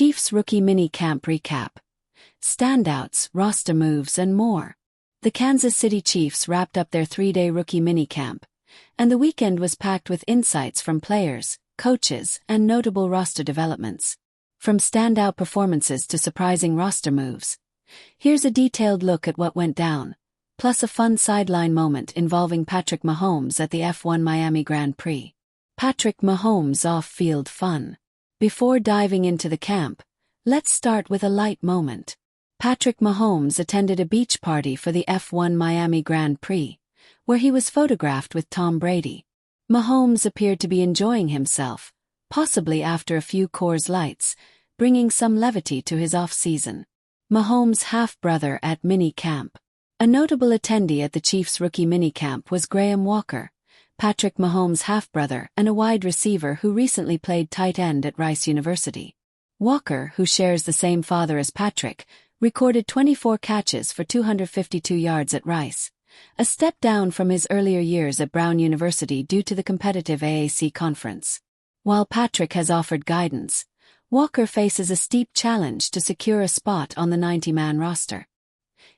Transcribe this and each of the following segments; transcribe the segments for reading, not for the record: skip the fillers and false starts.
Chiefs rookie mini camp recap. Standouts, roster moves and more. The Kansas City Chiefs wrapped up their 3-day rookie mini camp, and the weekend was packed with insights from players, coaches, and notable roster developments. From standout performances to surprising roster moves, here's a detailed look at what went down, plus a fun sideline moment involving Patrick Mahomes at the F1 Miami Grand Prix. Patrick Mahomes off-field fun. Before diving into the camp, let's start with a light moment. Patrick Mahomes attended a beach party for the F1 Miami Grand Prix, where he was photographed with Tom Brady. Mahomes appeared to be enjoying himself, possibly after a few Coors Lights, bringing some levity to his off-season. Mahomes' half-brother at mini camp. A notable attendee at the Chiefs' rookie mini camp was Graham Walker, Patrick Mahomes' half-brother and a wide receiver who recently played tight end at Rice University. Walker, who shares the same father as Patrick, recorded 24 catches for 252 yards at Rice, a step down from his earlier years at Brown University due to the competitive AAC conference. While Patrick has offered guidance, Walker faces a steep challenge to secure a spot on the 90-man roster.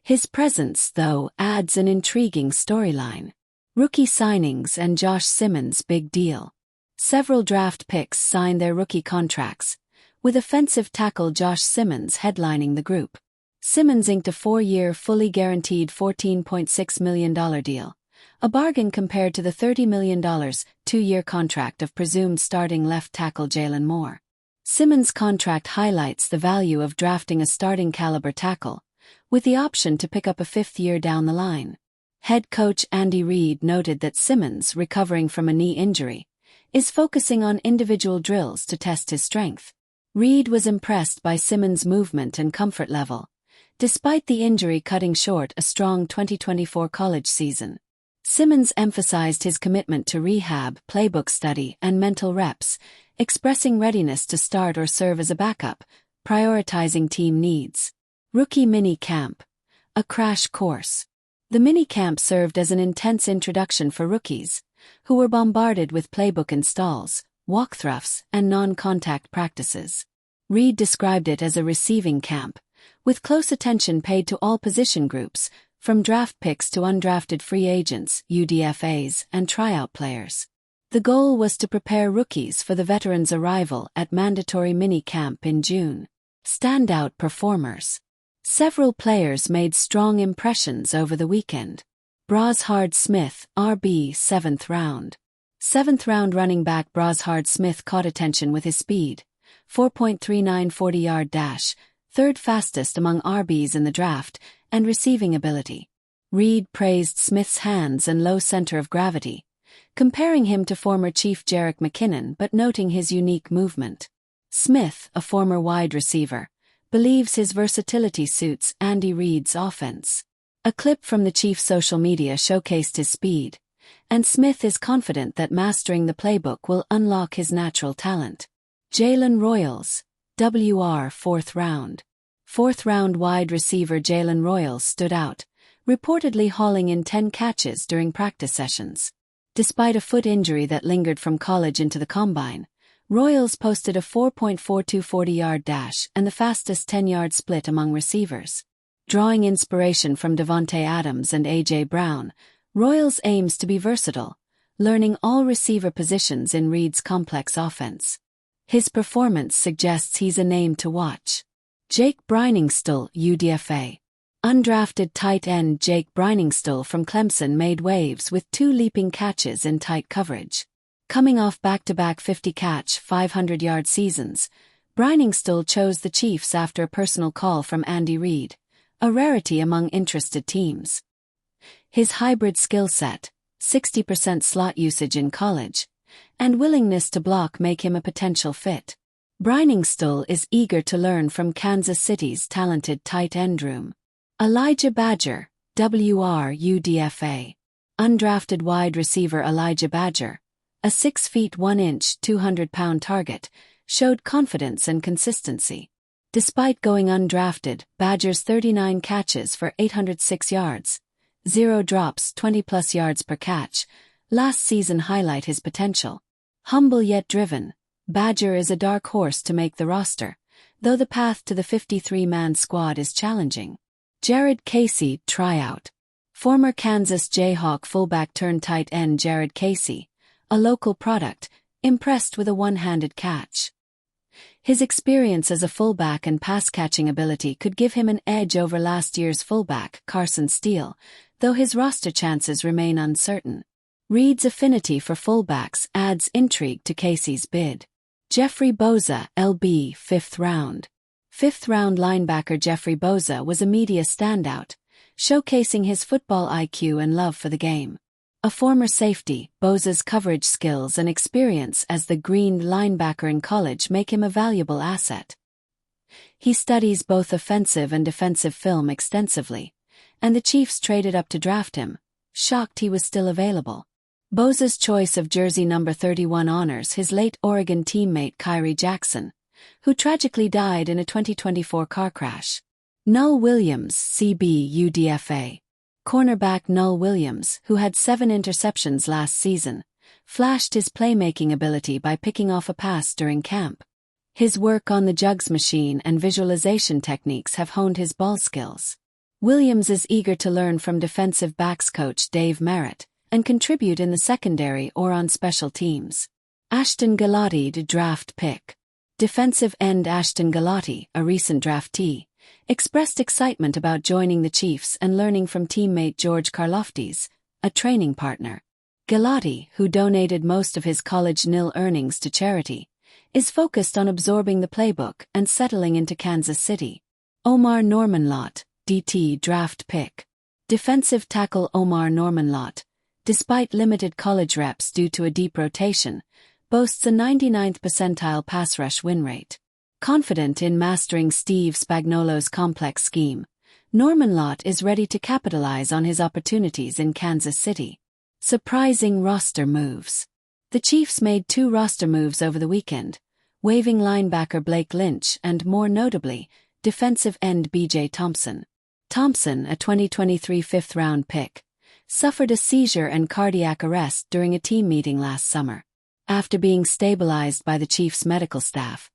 His presence, though, adds an intriguing storyline. Rookie signings and Josh Simmons' big deal. Several draft picks signed their rookie contracts, with offensive tackle Josh Simmons headlining the group. Simmons inked a 4-year, fully guaranteed $14.6 million deal, a bargain compared to the $30 million, 2-year contract of presumed starting left tackle Jalen Moore. Simmons' contract highlights the value of drafting a starting-caliber tackle, with the option to pick up a 5th year down the line. Head coach Andy Reid noted that Simmons, recovering from a knee injury, is focusing on individual drills to test his strength. Reid was impressed by Simmons' movement and comfort level, despite the injury cutting short a strong 2024 college season. Simmons emphasized his commitment to rehab, playbook study, and mental reps, expressing readiness to start or serve as a backup, prioritizing team needs. Rookie mini camp. A crash course. The mini camp served as an intense introduction for rookies, who were bombarded with playbook installs, walkthroughs, and non-contact practices. Reid described it as a receiving camp, with close attention paid to all position groups, from draft picks to undrafted free agents, UDFAs, and tryout players. The goal was to prepare rookies for the veterans' arrival at mandatory mini camp in June. Standout performers. Several players made strong impressions over the weekend. Brashard Smith, RB, 7th round. 7th round running back Brashard Smith caught attention with his speed, 4.39 40-yard dash, 3rd fastest among RBs in the draft, and receiving ability. Reid praised Smith's hands and low center of gravity, comparing him to former Chief Jerick McKinnon but noting his unique movement. Smith, a former wide receiver, believes his versatility suits Andy Reid's offense. A clip from the Chiefs' social media showcased his speed, and Smith is confident that mastering the playbook will unlock his natural talent. Jalen Royals, WR 4th round. 4th round wide receiver Jalen Royals stood out, reportedly hauling in 10 catches during practice sessions. Despite a foot injury that lingered from college into the combine, Royals posted a 4.42 40-yard dash and the fastest 10-yard split among receivers. Drawing inspiration from Devontae Adams and A.J. Brown, Royals aims to be versatile, learning all receiver positions in Reid's complex offense. His performance suggests he's a name to watch. Jake Briningstool, UDFA. Undrafted tight end Jake Briningstool from Clemson made waves with 2 leaping catches in tight coverage. Coming off back-to-back 50-catch, 500-yard seasons, Briningstool chose the Chiefs after a personal call from Andy Reid, a rarity among interested teams. His hybrid skill set, 60% slot usage in college, and willingness to block make him a potential fit. Briningstool is eager to learn from Kansas City's talented tight end room. Elijah Badger, WR UDFA. Undrafted wide receiver Elijah Badger, a 6 feet 1 inch, 200-pound target, showed confidence and consistency. Despite going undrafted, Badger's 39 catches for 806 yards, 0 drops, 20-plus yards per catch, last season highlight his potential. Humble yet driven, Badger is a dark horse to make the roster, though the path to the 53-man squad is challenging. Jared Casey, tryout. Former Kansas Jayhawk fullback turned tight end Jared Casey, a local product, impressed with a one-handed catch. His experience as a fullback and pass-catching ability could give him an edge over last year's fullback, Carson Steele, though his roster chances remain uncertain. Reed's affinity for fullbacks adds intrigue to Casey's bid. Jeffrey Boza, LB, 5th round. 5th-round linebacker Jeffrey Boza was a media standout, showcasing his football IQ and love for the game. A former safety, Boza's coverage skills and experience as the green linebacker in college make him a valuable asset. He studies both offensive and defensive film extensively, and the Chiefs traded up to draft him, shocked he was still available. Boza's choice of jersey number 31 honors his late Oregon teammate Kyrie Jackson, who tragically died in a 2024 car crash. Null Williams, CB UDFA. Cornerback Null Williams, who had 7 interceptions last season, flashed his playmaking ability by picking off a pass during camp. His work on the jugs machine and visualization techniques have honed his ball skills. Williams is eager to learn from defensive backs coach Dave Merritt and contribute in the secondary or on special teams. Ashton Galati, draft pick. Defensive end Ashton Galati, a recent draftee, expressed excitement about joining the Chiefs and learning from teammate George Karlaftis, a training partner. Galati, who donated most of his college nil earnings to charity, is focused on absorbing the playbook and settling into Kansas City. Omar Normanlott, DT draft pick. Defensive tackle Omar Normanlott, despite limited college reps due to a deep rotation, boasts a 99th percentile pass rush win rate. Confident in mastering Steve Spagnuolo's complex scheme, Normanlott is ready to capitalize on his opportunities in Kansas City. Surprising roster moves. The Chiefs made 2 roster moves over the weekend, waiving linebacker Blake Lynch and, more notably, defensive end B.J. Thompson. Thompson, a 2023 5th-round pick, suffered a seizure and cardiac arrest during a team meeting last summer. After being stabilized by the Chiefs' medical staff,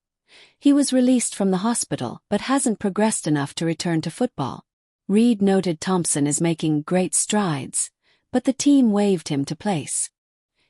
he was released from the hospital but hasn't progressed enough to return to football. Reed noted Thompson is making great strides, but the team waived him to place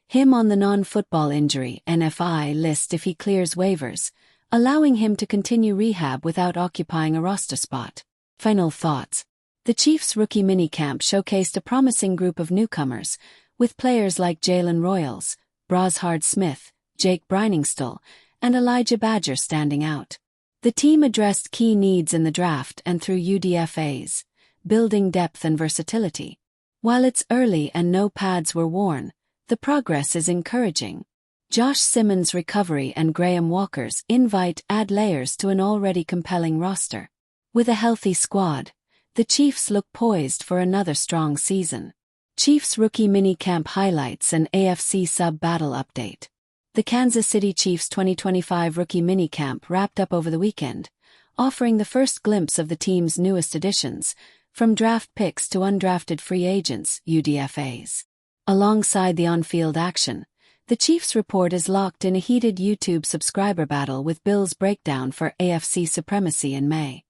him on the non-football injury NFI list if he clears waivers, allowing him to continue rehab without occupying a roster spot. Final thoughts. The Chiefs' rookie minicamp showcased a promising group of newcomers, with players like Jalen Royals, Brashard Smith, Jake Briningstool, and Elijah Badger standing out. The team addressed key needs in the draft and through UDFAs, building depth and versatility. While it's early and no pads were worn, the progress is encouraging. Josh Simmons' recovery and Graham Walker's invite add layers to an already compelling roster. With a healthy squad, the Chiefs look poised for another strong season. Chiefs rookie minicamp highlights and AFC sub-battle update. The Kansas City Chiefs 2025 rookie minicamp wrapped up over the weekend, offering the first glimpse of the team's newest additions, from draft picks to undrafted free agents, UDFAs. Alongside the on-field action, the Chiefs report is locked in a heated YouTube subscriber battle with Bills breakdown for AFC supremacy in May.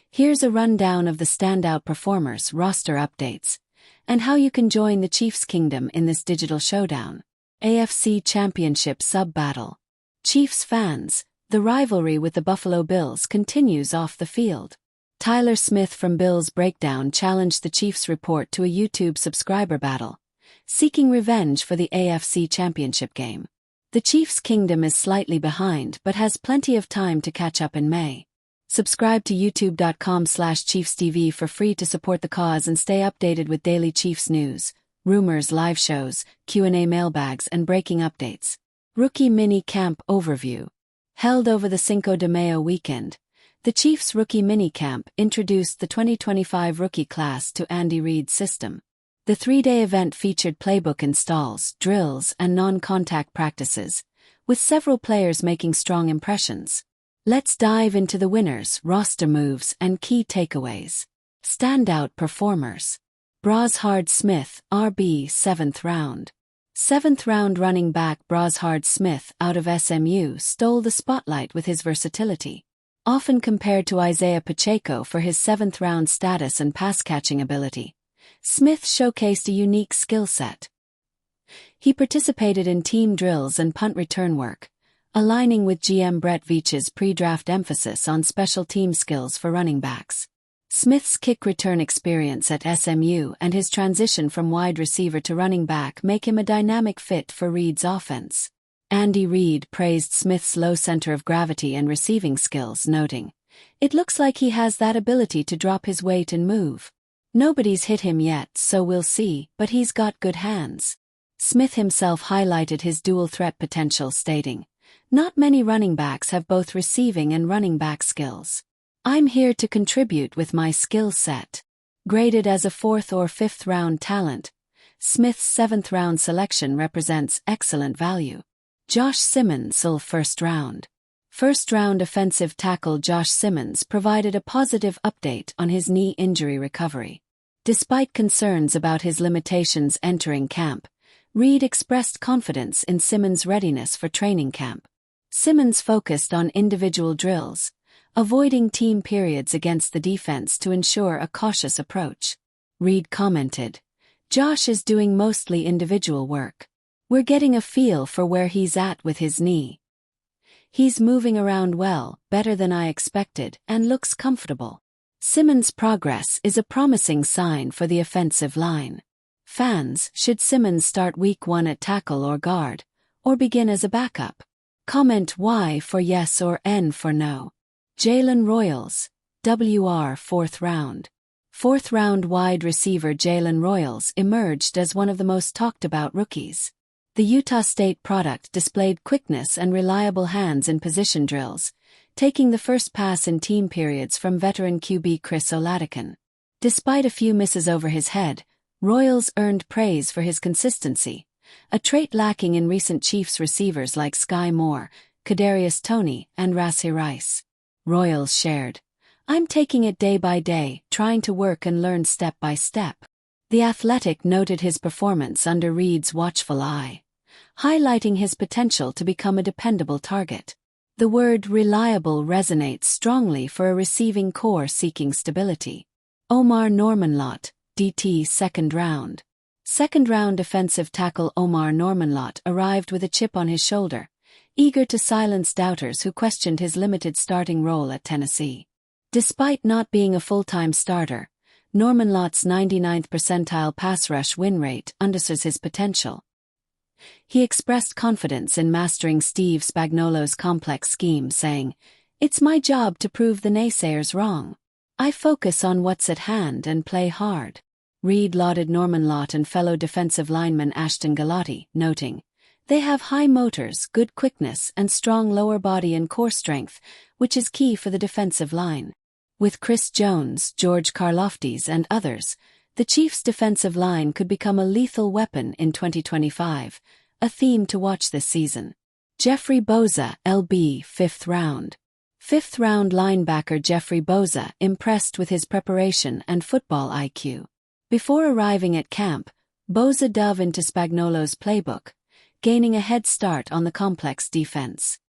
Here's a rundown of the standout performers, roster updates, and how you can join the Chiefs' kingdom in this digital showdown. AFC Championship sub-battle. Chiefs fans, the rivalry with the Buffalo Bills continues off the field. Tyler Smith from Bills Breakdown challenged the Chiefs report to a YouTube subscriber battle, seeking revenge for the AFC Championship game. The Chiefs' kingdom is slightly behind but has plenty of time to catch up in May. Subscribe to youtube.com/ChiefsTV for free to support the cause and stay updated with daily Chiefs news, rumors, live shows, Q&A mailbags, and breaking updates. Rookie Mini Camp Overview. Held over the Cinco de Mayo weekend, the Chiefs' rookie mini camp introduced the 2025 rookie class to Andy Reid's system. The 3-day event featured playbook installs, drills, and non-contact practices, with several players making strong impressions. Let's dive into the winners, roster moves, and key takeaways. Standout performers. Brashard Smith, RB, 7th round. 7th round running back Brashard Smith out of SMU stole the spotlight with his versatility. Often compared to Isaiah Pacheco for his seventh-round status and pass-catching ability, Smith showcased a unique skill set. He participated in team drills and punt return work, aligning with GM Brett Veach's pre-draft emphasis on special team skills for running backs. Smith's kick return experience at SMU and his transition from wide receiver to running back make him a dynamic fit for Reid's offense. Andy Reid praised Smith's low center of gravity and receiving skills, noting, "It looks like he has that ability to drop his weight and move. Nobody's hit him yet, so we'll see, but he's got good hands." Smith himself highlighted his dual threat potential, stating, "Not many running backs have both receiving and running back skills. I'm here to contribute with my skill set." Graded as a 4th or 5th round talent, Smith's 7th round selection represents excellent value. Josh Simmons, 1st round. First-round offensive tackle Josh Simmons provided a positive update on his knee injury recovery. Despite concerns about his limitations entering camp, Reid expressed confidence in Simmons' readiness for training camp. Simmons focused on individual drills, avoiding team periods against the defense to ensure a cautious approach. Reid commented, "Josh is doing mostly individual work. We're getting a feel for where he's at with his knee. He's moving around well, better than I expected, and looks comfortable." Simmons' progress is a promising sign for the offensive line. Fans, should Simmons start week 1 at tackle or guard, or begin as a backup? Comment Y for yes or N for no. Jalen Royals, WR 4th round. 4th round wide receiver Jalen Royals emerged as one of the most talked about rookies. The Utah State product displayed quickness and reliable hands in position drills, taking the first pass in team periods from veteran QB Chris Oladipo. Despite a few misses over his head, Royals earned praise for his consistency, a trait lacking in recent Chiefs receivers like Sky Moore, Kadarius Toney, and Rashee Rice. Royals shared, "I'm taking it day by day, trying to work and learn step by step." The Athletic noted his performance under Reid's watchful eye, highlighting his potential to become a dependable target. The word reliable resonates strongly for a receiving core seeking stability. Omar Norman-Lott, DT 2nd round. 2nd round offensive tackle Omar Norman-Lott arrived with a chip on his shoulder, eager to silence doubters who questioned his limited starting role at Tennessee. Despite not being a full-time starter, Norman-Lott's 99th percentile pass rush win rate underscores his potential. He expressed confidence in mastering Steve Spagnuolo's complex scheme, saying, "It's my job to prove the naysayers wrong. I focus on what's at hand and play hard." Reid lauded Norman-Lott and fellow defensive lineman Ashton Galati, noting, "They have high motors, good quickness, and strong lower body and core strength, which is key for the defensive line." With Chris Jones, George Karlaftis, and others, the Chiefs' defensive line could become a lethal weapon in 2025, a theme to watch this season. Jeffrey Boza, LB 5th round. 5th round linebacker Jeffrey Boza impressed with his preparation and football IQ. Before arriving at camp, Boza dove into Spagnuolo's playbook, gaining a head start on the complex defense.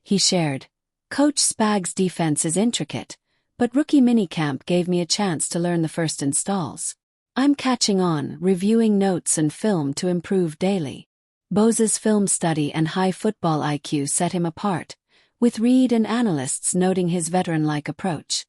He shared, "Coach Spag's defense is intricate, but rookie minicamp gave me a chance to learn the first installs. I'm catching on, reviewing notes and film to improve daily." Boza's film study and high football IQ set him apart, with Reid and analysts noting his veteran-like approach.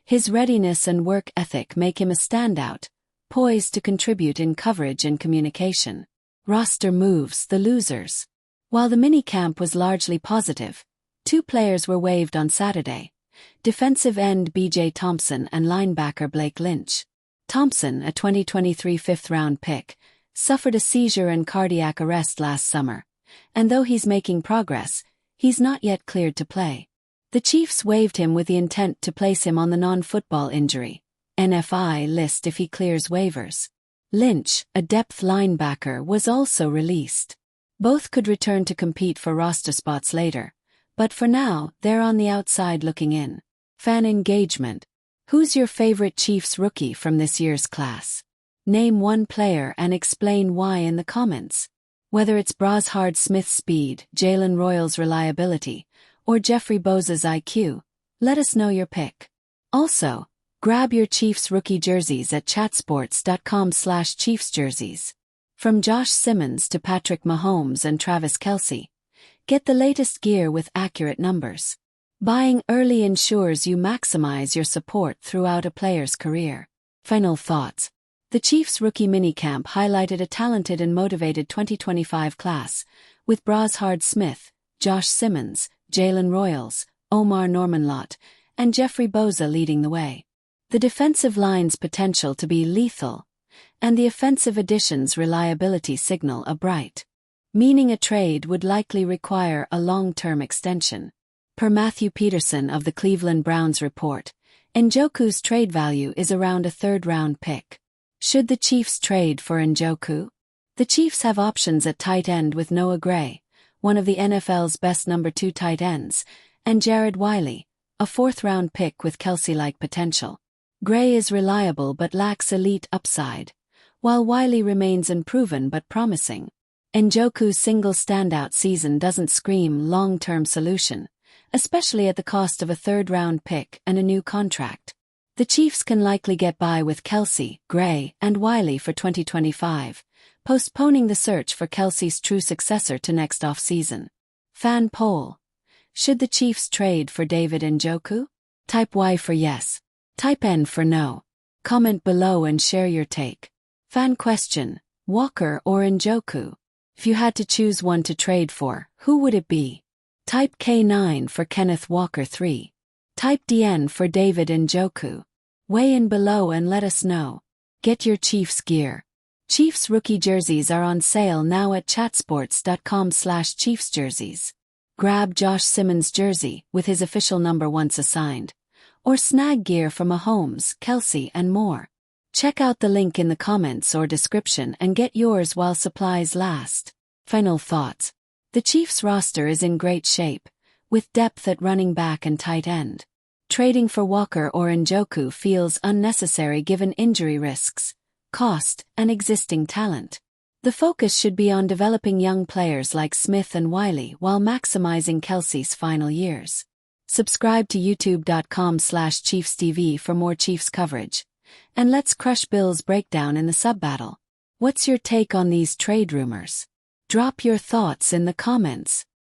His readiness and work ethic make him a standout, poised to contribute in coverage and communication. Roster moves, the losers. While the minicamp was largely positive, 2 players were waived on Saturday: defensive end B.J. Thompson and linebacker Blake Lynch. Thompson, a 2023 5th-round pick, suffered a seizure and cardiac arrest last summer, and though he's making progress, he's not yet cleared to play. The Chiefs waived him with the intent to place him on the non-football injury (NFI) list if he clears waivers. Lynch, a depth linebacker, was also released. Both could return to compete for roster spots later, but for now, they're on the outside looking in. Fan engagement. Who's your favorite Chiefs rookie from this year's class? Name one player and explain why in the comments. Whether it's Brazhard Smith's speed, Jalen Royals' reliability, or Jeffrey Bosa's IQ? Let us know your pick. Also, grab your Chiefs rookie jerseys at chatsports.com/ChiefsJerseys. From Josh Simmons to Patrick Mahomes and Travis Kelce, get the latest gear with accurate numbers. Buying early ensures you maximize your support throughout a player's career. Final thoughts. The Chiefs rookie minicamp highlighted a talented and motivated 2025 class, with Brashard Smith, Josh Simmons, Jalen Royals, Omar Norman-Lott, and Jeffrey Bosa leading the way. The defensive line's potential to be lethal, and the offensive addition's reliability signal a bright, meaning a trade would likely require a long-term extension. Per Matthew Peterson of the Cleveland Browns report, Njoku's trade value is around a third-round pick. Should the Chiefs trade for Njoku? The Chiefs have options at tight end with Noah Gray, one of the NFL's best number 2 tight ends, and Jared Wiley, a fourth-round pick with Kelce-like potential. Gray is reliable but lacks elite upside, while Wiley remains unproven but promising. Njoku's single standout season doesn't scream long-term solution, especially at the cost of a third-round pick and a new contract. The Chiefs can likely get by with Kelce, Gray, and Wiley for 2025, postponing the search for Kelce's true successor to next offseason. Fan poll. Should the Chiefs trade for David Njoku? Type Y for yes. Type N for no. Comment below and share your take. Fan question, Walker or Njoku? If you had to choose one to trade for, who would it be? Type K9 for Kenneth Walker 3. Type DN for David Njoku. Weigh in below and let us know. Get your Chiefs gear. Chiefs rookie jerseys are on sale now at chatsports.com/ChiefsJerseys. Grab Josh Simmons' jersey with his official number once assigned, or snag gear from Mahomes, Kelce, and more. Check out the link in the comments or description and get yours while supplies last. Final thoughts. The Chiefs roster is in great shape, with depth at running back and tight end. Trading for Walker or Njoku feels unnecessary given injury risks, cost, and existing talent. The focus should be on developing young players like Smith and Wiley while maximizing Kelce's final years. Subscribe to youtube.com/ChiefsTV for more Chiefs coverage. And let's crush Bill's breakdown in the sub-battle. What's your take on these trade rumors? Drop your thoughts in the comments.